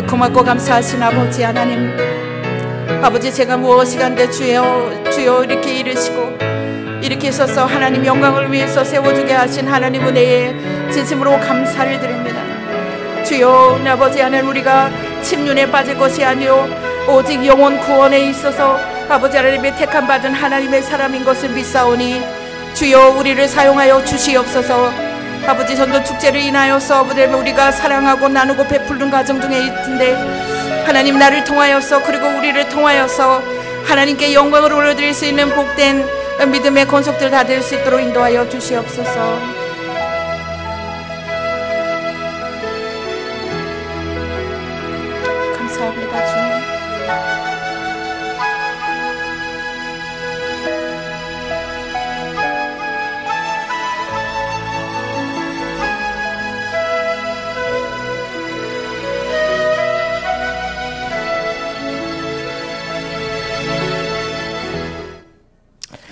고맙고 감사하신 아버지 하나님, 아버지 제가 무엇이간데 주여 이렇게 이르시고 이렇게 있어서 하나님 영광을 위해서 세워주게 하신 하나님 은혜에 진심으로 감사를 드립니다. 주여 아버지 하나님, 우리가 침륜에 빠질 것이 아니요 오직 영혼 구원에 있어서 아버지 하나님의 택함 받은 하나님의 사람인 것을 믿사오니 주여 우리를 사용하여 주시옵소서. 아버지 전도 축제를 인하여서 아버지 우리가 사랑하고 나누고 베푸는 과정 중에 있는데 하나님, 나를 통하여서 그리고 우리를 통하여서 하나님께 영광을 올려드릴 수 있는 복된 믿음의 권속들 다 될 수 있도록 인도하여 주시옵소서. 감사합니다, 주님.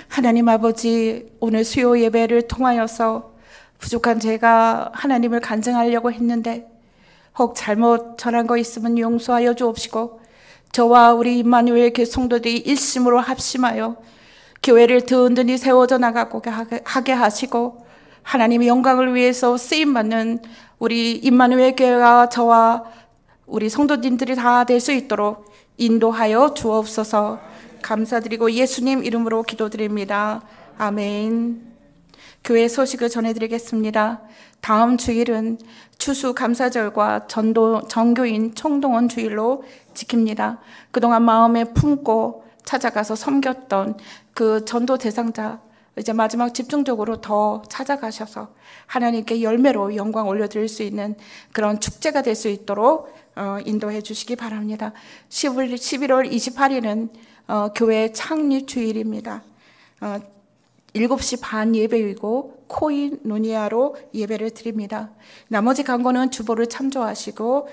하나님 아버지, 오늘 수요 예배를 통하여서 부족한 제가 하나님을 간증하려고 했는데 혹 잘못 전한 거 있으면 용서하여 주옵시고, 저와 우리 임마누엘 교회 성도들이 일심으로 합심하여 교회를 든든히 세워져 나가고 하게 하시고, 하나님의 영광을 위해서 쓰임받는 우리 임마누엘 교회가 저와 우리 성도님들이 다 될 수 있도록 인도하여 주옵소서. 감사드리고 예수님 이름으로 기도드립니다. 아멘. 교회 소식을 전해드리겠습니다. 다음 주일은 추수감사절과 전교인 총동원 주일로 지킵니다. 그동안 마음에 품고 찾아가서 섬겼던 그 전도 대상자, 이제 마지막 집중적으로 더 찾아가셔서 하나님께 열매로 영광 올려드릴 수 있는 그런 축제가 될 수 있도록 인도해 주시기 바랍니다. 11월 28일은 교회 창립 주일입니다. 7시 반 예배이고 코이노니아로 예배를 드립니다. 나머지 광고는 주보를 참조하시고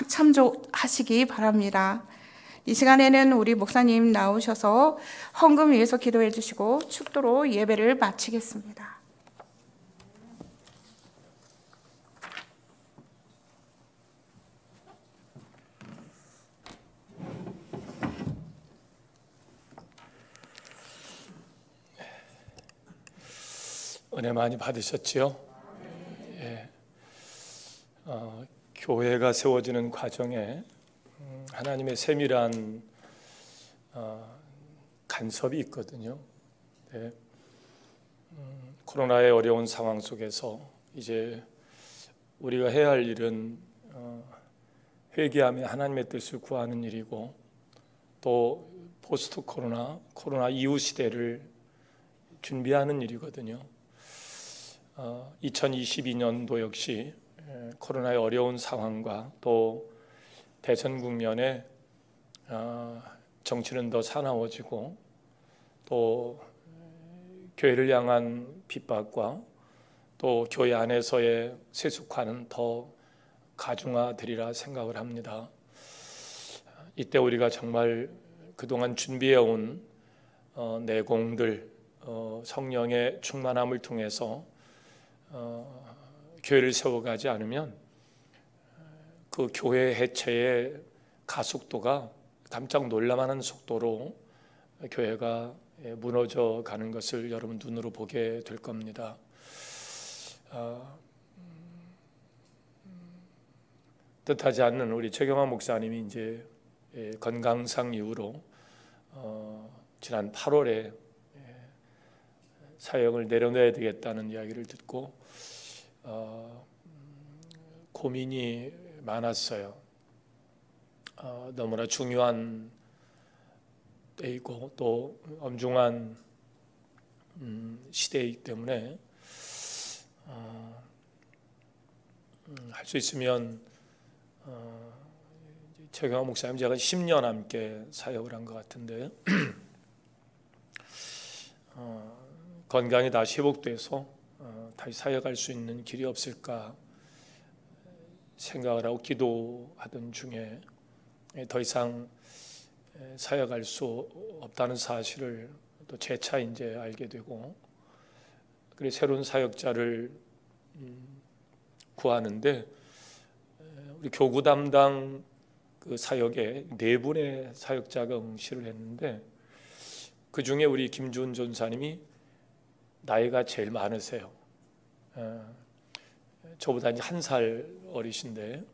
참조하시기 바랍니다. 이 시간에는 우리 목사님 나오셔서 헌금 위해서 기도해 주시고 축도로 예배를 마치겠습니다. 은혜 많이 받으셨지요? 예. 교회가 세워지는 과정에 하나님의 세밀한 간섭이 있거든요. 네. 코로나의 어려운 상황 속에서 이제 우리가 해야 할 일은 회개하며 하나님의 뜻을 구하는 일이고, 또 포스트 코로나 이후 시대를 준비하는 일이거든요. 2022년도 역시 코로나의 어려운 상황과 또 대선 국면에 정치는 더 사나워지고, 또 교회를 향한 핍박과 또 교회 안에서의 세속화는 더 가중화되리라 생각을 합니다. 이때 우리가 정말 그동안 준비해온 내공들, 성령의 충만함을 통해서 교회를 세워가지 않으면 그 교회 해체의 가속도가 깜짝 놀랄만한 속도로 교회가 무너져 가는 것을 여러분 눈으로 보게 될 겁니다. 뜻하지 않는 우리 최경환 목사님이 이제 건강상 이유로 지난 8월에 사역을 내려놔야 되겠다는 이야기를 듣고 고민이 많았어요. 너무나 중요한 때이고 또 엄중한 시대이기 때문에 할 수 있으면 최경환 목사님 제가 10년 함께 사역을 한 것 같은데 건강이 다시 회복돼서 다시 사역할 수 있는 길이 없을까 생각을 하고 기도하던 중에 더 이상 사역할 수 없다는 사실을 또 재차 이제 알게 되고, 그리고 새로운 사역자를 구하는데 우리 교구 담당 그 사역에 4분의 사역자가 응시를 했는데, 그 중에 우리 김주은 전사님이 나이가 제일 많으세요. 저보다 이제 1살 어리신데,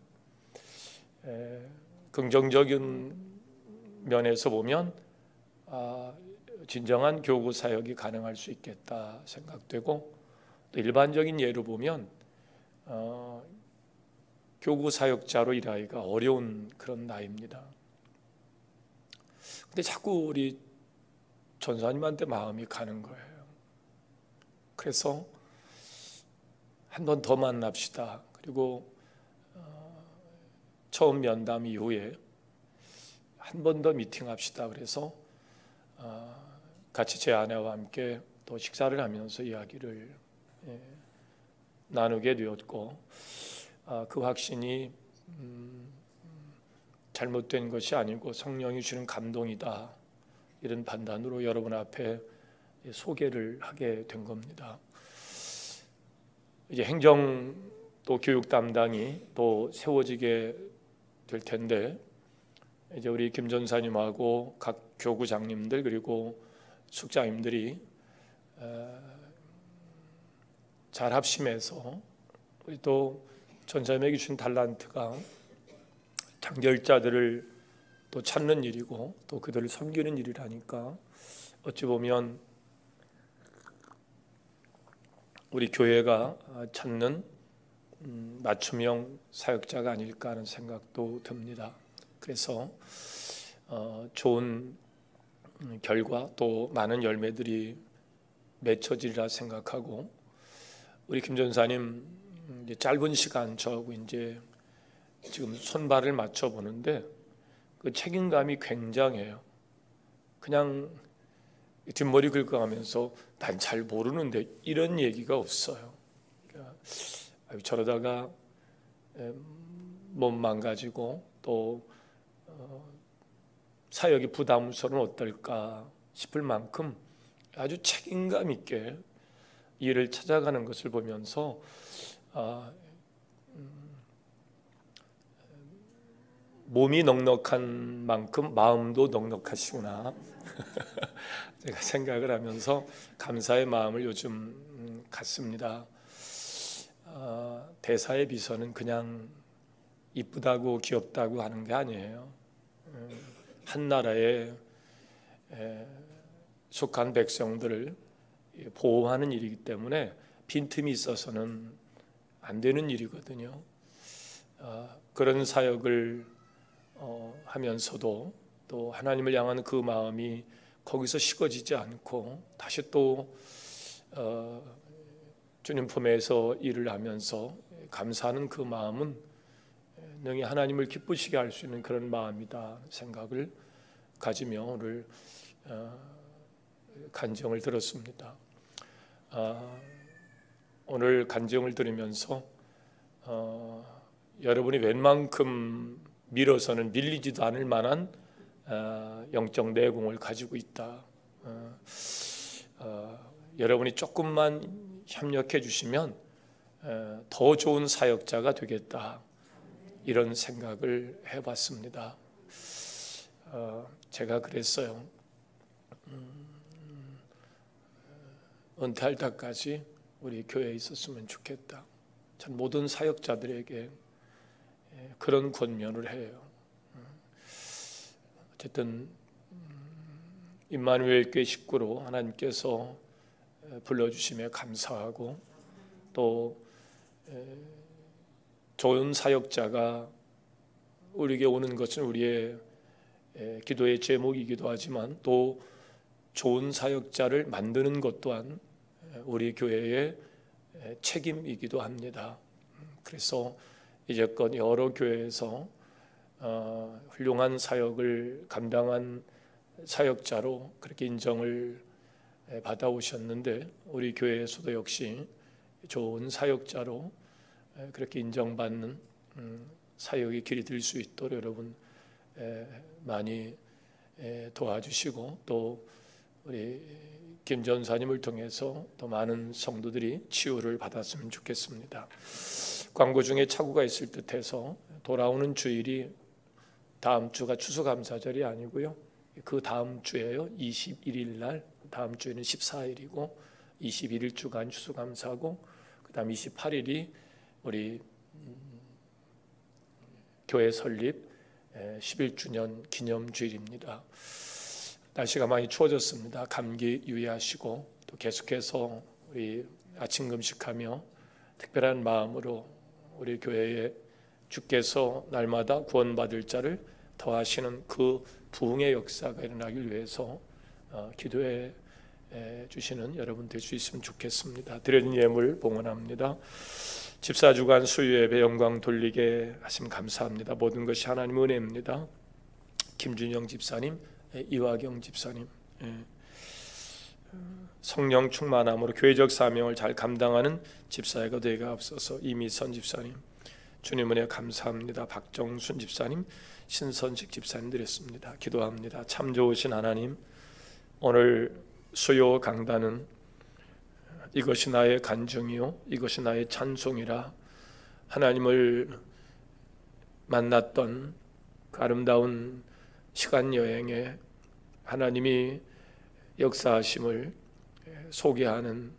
긍정적인 면에서 보면 진정한 교구 사역이 가능할 수 있겠다 생각되고, 또 일반적인 예로 보면 교구 사역자로 일하기가 어려운 그런 나이입니다. 근데 자꾸 우리 전사님한테 마음이 가는 거예요. 그래서 한 번 더 만납시다. 그리고 처음 면담 이후에 한 번 더 미팅합시다. 그래서 같이 제 아내와 함께 또 식사를 하면서 이야기를 나누게 되었고, 그 확신이 잘못된 것이 아니고 성령이 주는 감동이다, 이런 판단으로 여러분 앞에 소개를 하게 된 겁니다. 이제 행정 또 교육 담당이 또 세워지게 될 텐데, 이제 우리 김 전사님하고 각 교구장님들 그리고 숙장님들이 잘 합심해서 우리 또 전사님에게 주신 달란트가 장결자들을 또 찾는 일이고 또 그들을 섬기는 일이라니까, 어찌 보면 우리 교회가 찾는 맞춤형 사역자가 아닐까 하는 생각도 듭니다. 그래서 좋은 결과 또 많은 열매들이 맺혀지리라 생각하고, 우리 김 전사님 이제 짧은 시간 저하고 이제 지금 손발을 맞춰 보는데 그 책임감이 굉장해요. 그냥 뒷머리 긁어가면서 난 잘 모르는데 이런 얘기가 없어요. 그러니까 저러다가 몸 망가지고 또 사역이 부담스러운 어떨까 싶을 만큼 아주 책임감 있게 일을 찾아가는 것을 보면서 몸이 넉넉한 만큼 마음도 넉넉하시구나 제가 생각을 하면서 감사의 마음을 요즘 갖습니다. 대사의 비서는 그냥 이쁘다고 귀엽다고 하는 게 아니에요. 한 나라에 속한 백성들을 보호하는 일이기 때문에 빈틈이 있어서는 안 되는 일이거든요. 그런 사역을 하면서도 또 하나님을 향하는 그 마음이 거기서 식어지지 않고 다시 또 주님 품에서 일을 하면서 감사하는 그 마음은 능히 하나님을 기쁘시게 할 수 있는 그런 마음이다 생각을 가지며 오늘 간증을 들었습니다. 오늘 간증을 들으면서 여러분이 웬만큼 밀어서는 밀리지도 않을 만한 영적 내공을 가지고 있다. 여러분이 조금만 협력해 주시면 더 좋은 사역자가 되겠다, 이런 생각을 해봤습니다. 제가 그랬어요. 은퇴할 때까지 우리 교회에 있었으면 좋겠다. 전 모든 사역자들에게 그런 권면을 해요. 어쨌든 임마누엘 교회 식구로 하나님께서 불러주심에 감사하고, 또 좋은 사역자가 우리에게 오는 것은 우리의 기도의 제목이기도 하지만 또 좋은 사역자를 만드는 것 또한 우리 교회의 책임이기도 합니다. 그래서 이제껏 여러 교회에서 훌륭한 사역을 감당한 사역자로 그렇게 인정을 받아오셨는데, 우리 교회에서도 역시 좋은 사역자로 그렇게 인정받는 사역의 길이 될 수 있도록 여러분 많이 도와주시고, 또 우리 김 전사님을 통해서 더 많은 성도들이 치유를 받았으면 좋겠습니다. 광고 중에 착오가 있을 듯해서 돌아오는 주일이 다음 주가 추수감사절이 아니고요, 그 다음 주에요. 21일 날, 다음 주에는 14일이고 21일 주간 추수감사고, 그 다음 28일이 우리 교회 설립 11주년 기념주일입니다. 날씨가 많이 추워졌습니다. 감기 유의하시고, 또 계속해서 우리 아침 금식하며 특별한 마음으로 우리 교회의 주께서 날마다 구원받을 자를 더하시는 그 부흥의 역사가 일어나길 위해서 기도해 주시는 여러분 될 수 있으면 좋겠습니다. 드려진 예물 봉헌합니다. 집사주간 수요예배 영광 돌리게 하심 감사합니다. 모든 것이 하나님 은혜입니다. 김준영 집사님, 이화경 집사님, 성령 충만함으로 교회적 사명을 잘 감당하는 집사가 되게 앞서서 이미선 집사님, 주님 은혜 감사합니다. 박정순 집사님, 신선식 집사님 드렸습니다. 기도합니다. 참 좋으신 하나님, 오늘 수요 강단은 이것이 나의 간증이요 이것이 나의 찬송이라 하나님을 만났던 그 아름다운 시간 여행에 하나님이 역사하심을 소개하는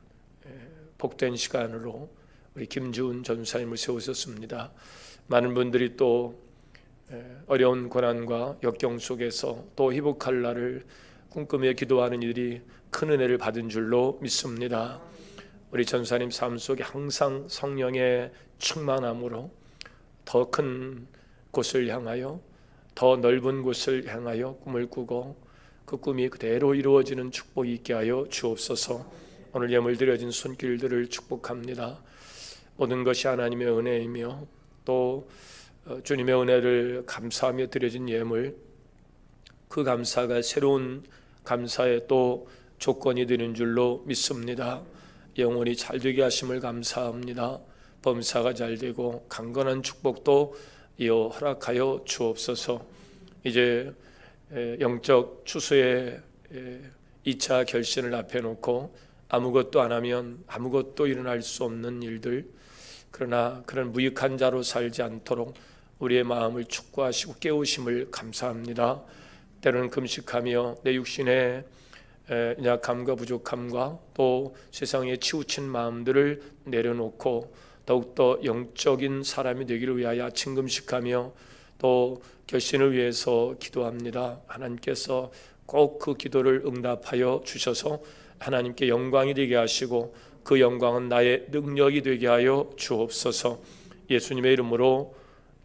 복된 시간으로 우리 김주은 전사님을 세우셨습니다. 많은 분들이 또 어려운 고난과 역경 속에서 또 회복할 날을 꿈꾸며 기도하는 일이 큰 은혜를 받은 줄로 믿습니다. 우리 전사님 삶 속에 항상 성령의 충만함으로 더 큰 곳을 향하여 더 넓은 곳을 향하여 꿈을 꾸고 그 꿈이 그대로 이루어지는 축복이 있게 하여 주옵소서. 오늘 예물 드려진 손길들을 축복합니다. 모든 것이 하나님의 은혜이며 또 주님의 은혜를 감사하며 드려진 예물, 그 감사가 새로운 감사의 또 조건이 되는 줄로 믿습니다. 영혼이 잘 되게 하심을 감사합니다. 범사가 잘 되고 강건한 축복도 이어 허락하여 주옵소서. 이제 영적 추수의 2차 결신을 앞에 놓고 아무것도 안 하면 아무것도 일어날 수 없는 일들, 그러나 그런 무익한 자로 살지 않도록 우리의 마음을 축구하시고 깨우심을 감사합니다. 때로는 금식하며 내 육신의 약함과 부족함과 또 세상에 치우친 마음들을 내려놓고 더욱더 영적인 사람이 되기를 위하여 아침 금식하며 또 결신을 위해서 기도합니다. 하나님께서 꼭 그 기도를 응답하여 주셔서 하나님께 영광이 되게 하시고 그 영광은 나의 능력이 되게 하여 주옵소서. 예수님의 이름으로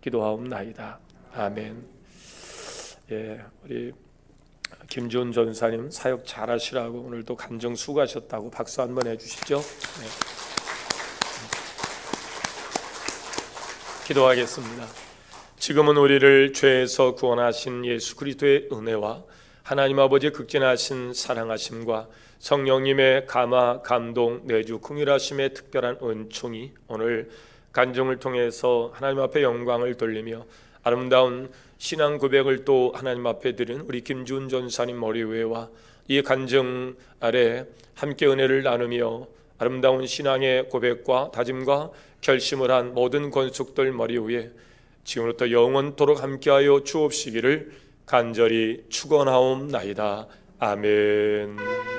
기도하옵나이다. 아멘. 우리 김주은 전사님 사역 잘하시라고 오늘도 간증 수고하셨다고 박수 한번 해주시죠. 네. 기도하겠습니다. 지금은 우리를 죄에서 구원하신 예수 그리스도의 은혜와 하나님 아버지의 극진하신 사랑하심과 성령님의 감화, 감동, 내주, 긍휼하심의 특별한 은총이 오늘 간증을 통해서 하나님 앞에 영광을 돌리며 아름다운 신앙 고백을 또 하나님 앞에 드린 우리 김주은 전사님 머리 위에와 이 간증 아래 함께 은혜를 나누며 아름다운 신앙의 고백과 다짐과 결심을 한 모든 권속들 머리 위에 지금부터 영원토록 함께하여 주옵시기를 간절히 축원하옵나이다. 아멘.